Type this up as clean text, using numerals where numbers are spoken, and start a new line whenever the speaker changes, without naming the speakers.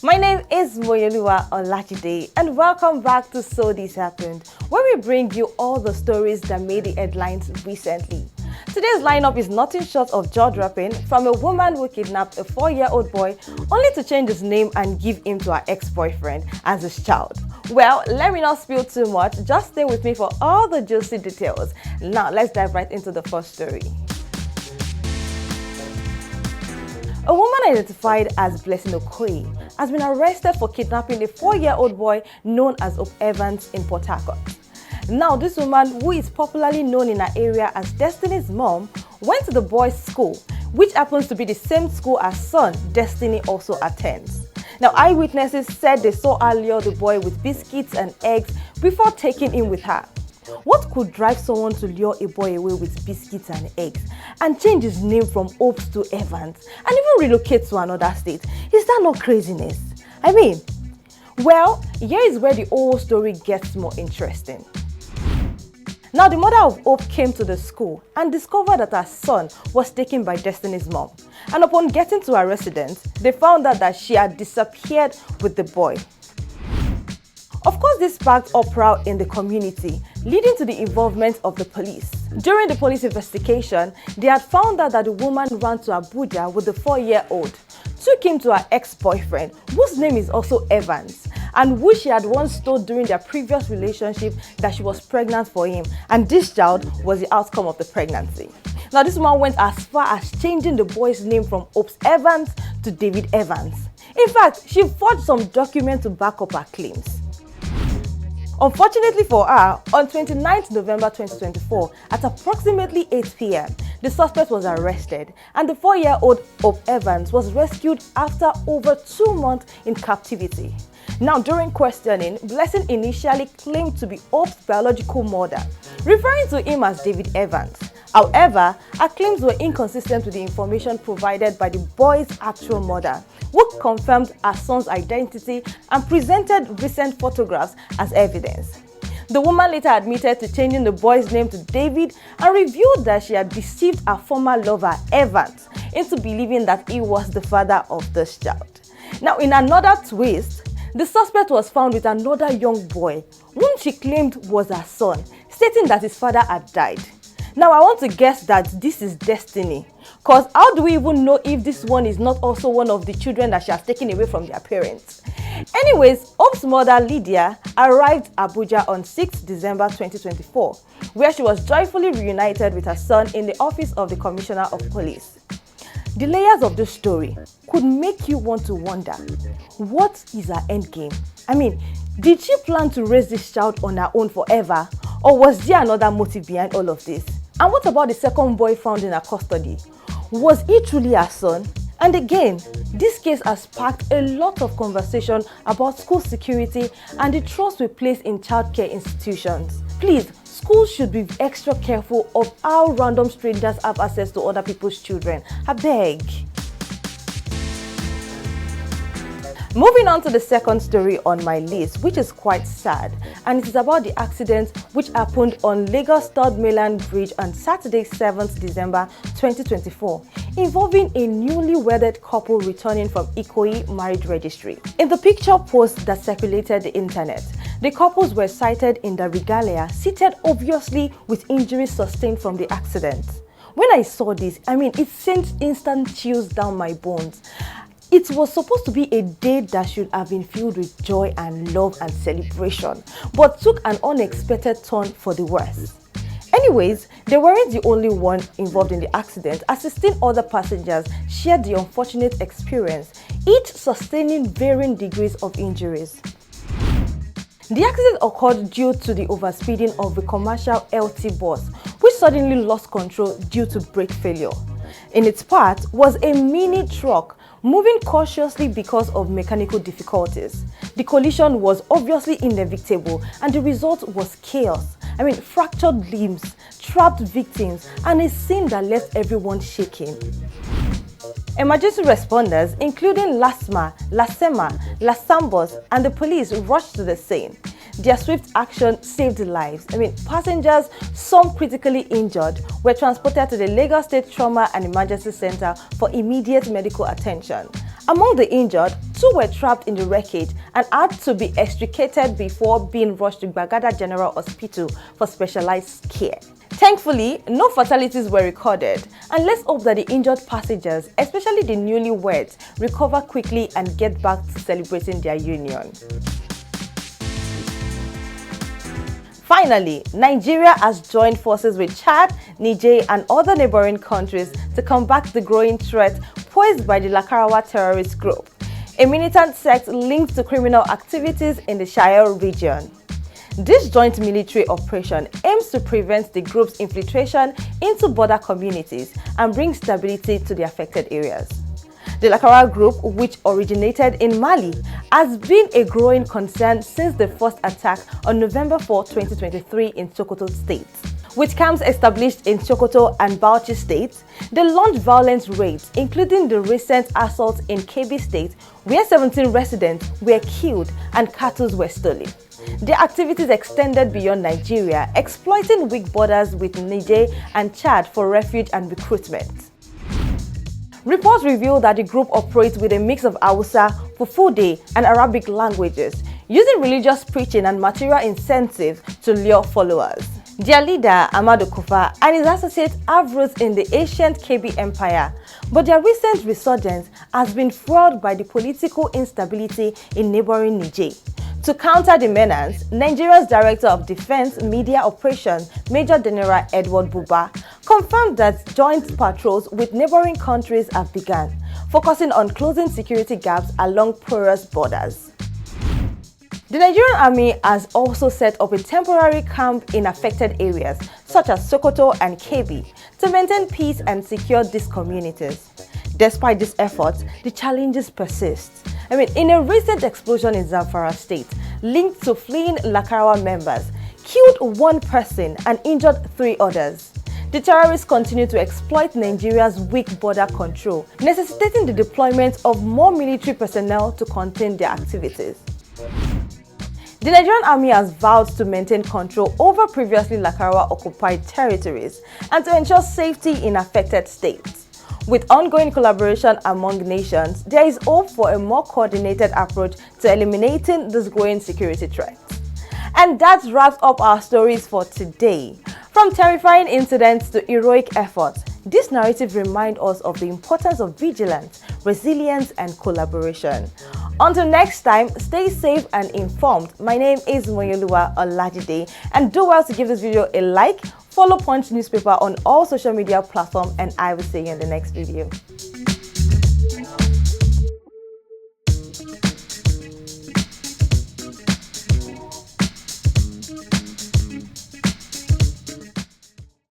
My name is Moyeluwa Olajide and welcome back to So This Happened, where we bring you all the stories that made the headlines recently. Today's lineup is nothing short of jaw-dropping, from a woman who kidnapped a 4-year-old boy only to change his name and give him to her ex-boyfriend as his child. Well, let me not spill too much, just stay with me for all the juicy details. Now let's dive right into the first story. A woman identified as Blessing Okoye has been arrested for kidnapping a 4-year-old boy known as Hope Evans in Port Harcourt. Now, this woman, who is popularly known in her area as Destiny's mom, went to the boy's school, which happens to be the same school her son, Destiny, also attends. Now, eyewitnesses said they saw her lure the boy with biscuits and eggs before taking him with her. What could drive someone to lure a boy away with biscuits and eggs and change his name from Hope to Evans and even relocate to another state? Is that not craziness? Well, here is where the whole story gets more interesting. Now, the mother of Hope came to the school and discovered that her son was taken by Destiny's mom. And upon getting to her residence, they found out that she had disappeared with the boy. Of course, this sparked uproar in the community, leading to the involvement of the police. During the police investigation, they had found out that the woman ran to Abuja with the 4-year-old, took him to her ex-boyfriend, whose name is also Evans, and who she had once told during their previous relationship that she was pregnant for him, and this child was the outcome of the pregnancy. Now, this woman went as far as changing the boy's name from Hope Evans to David Evans. In fact, she forged some documents to back up her claims. Unfortunately for her, on 29 November 2024, at approximately 8 p.m., the suspect was arrested and the 4-year-old Hope Evans was rescued after over 2 months in captivity. Now, during questioning, Blessing initially claimed to be Hope's biological mother, referring to him as David Evans. However, her claims were inconsistent with the information provided by the boy's actual mother, who confirmed her son's identity and presented recent photographs as evidence. The woman later admitted to changing the boy's name to David and revealed that she had deceived her former lover, Evans, into believing that he was the father of this child. Now, in another twist, the suspect was found with another young boy, whom she claimed was her son, stating that his father had died. Now, I want to guess that this is Destiny, because how do we even know if this one is not also one of the children that she has taken away from their parents? Anyways, Hope's mother, Lydia, arrived Abuja on 6 December 2024, where she was joyfully reunited with her son in the office of the Commissioner of Police. The layers of this story could make you want to wonder, what is her endgame? Did she plan to raise this child on her own forever, or was there another motive behind all of this? And what about the second boy found in her custody? Was he truly her son? And again, this case has sparked a lot of conversation about school security and the trust we place in childcare institutions. Please, schools should be extra careful of how random strangers have access to other people's children. I beg. Moving on to the second story on my list, which is quite sad, and it is about the accident which happened on Lagos Third Mainland Bridge on Saturday, 7th December 2024, involving a newly wedded couple returning from Ikoyi marriage registry. In the picture post that circulated the internet, the couples were sighted in the regalia, seated obviously with injuries sustained from the accident. When I saw this, it sent instant chills down my bones. It was supposed to be a day that should have been filled with joy and love and celebration, but took an unexpected turn for the worse. Anyways, they weren't the only one involved in the accident, as 16 other passengers shared the unfortunate experience, each sustaining varying degrees of injuries. The accident occurred due to the overspeeding of the commercial LT bus, which suddenly lost control due to brake failure. In its path was a mini truck moving cautiously because of mechanical difficulties. The collision was obviously inevitable and the result was chaos. Fractured limbs, trapped victims, and a scene that left everyone shaking. Emergency responders, including LASMA, LASEMA, LASAMBOS, and the police rushed to the scene. Their swift action saved lives. Passengers, some critically injured, were transported to the Lagos State Trauma and Emergency Center for immediate medical attention. Among the injured, 2 were trapped in the wreckage and had to be extricated before being rushed to Bagada General Hospital for specialized care. Thankfully, no fatalities were recorded, and let's hope that the injured passengers, especially the newlyweds, recover quickly and get back to celebrating their union. Finally, Nigeria has joined forces with Chad, Niger, and other neighboring countries to combat the growing threat posed by the Lakarawa terrorist group, a militant sect linked to criminal activities in the Sahel region. This joint military operation aims to prevent the group's infiltration into border communities and bring stability to the affected areas. The Lakarawa group, which originated in Mali, has been a growing concern since the first attack on November 4, 2023 in Sokoto State. With camps established in Sokoto and Bauchi states, they launched violent raids, including the recent assault in Kebbi State, where 17 residents were killed and cattle were stolen. Their activities extended beyond Nigeria, exploiting weak borders with Niger and Chad for refuge and recruitment. Reports reveal that the group operates with a mix of Hausa, Fulfulde, and Arabic languages, using religious preaching and material incentives to lure followers. Their leader, Ahmadu Kufa, and his associates have roots in the ancient Kebbi Empire, but their recent resurgence has been fueled by the political instability in neighboring Niger. To counter the menace, Nigeria's Director of Defense Media Operations, Major General Edward Buba, confirmed that joint patrols with neighboring countries have begun, focusing on closing security gaps along porous borders. The Nigerian Army has also set up a temporary camp in affected areas, such as Sokoto and Kebbi, to maintain peace and secure these communities. Despite these efforts, the challenges persist. In a recent explosion in Zamfara State, linked to fleeing Lakarawa members, killed 1 person and injured 3 others. The terrorists continue to exploit Nigeria's weak border control, necessitating the deployment of more military personnel to contain their activities. The Nigerian Army has vowed to maintain control over previously Lakarawa-occupied territories and to ensure safety in affected states. With ongoing collaboration among nations, there is hope for a more coordinated approach to eliminating this growing security threat. And that wraps up our stories for today. From terrifying incidents to heroic efforts, this narrative reminds us of the importance of vigilance, resilience, and collaboration. Until next time, stay safe and informed. My name is Moyoluwa Olajide, and do well to give this video a like, follow Punch newspaper on all social media platforms, and I will see you in the next video.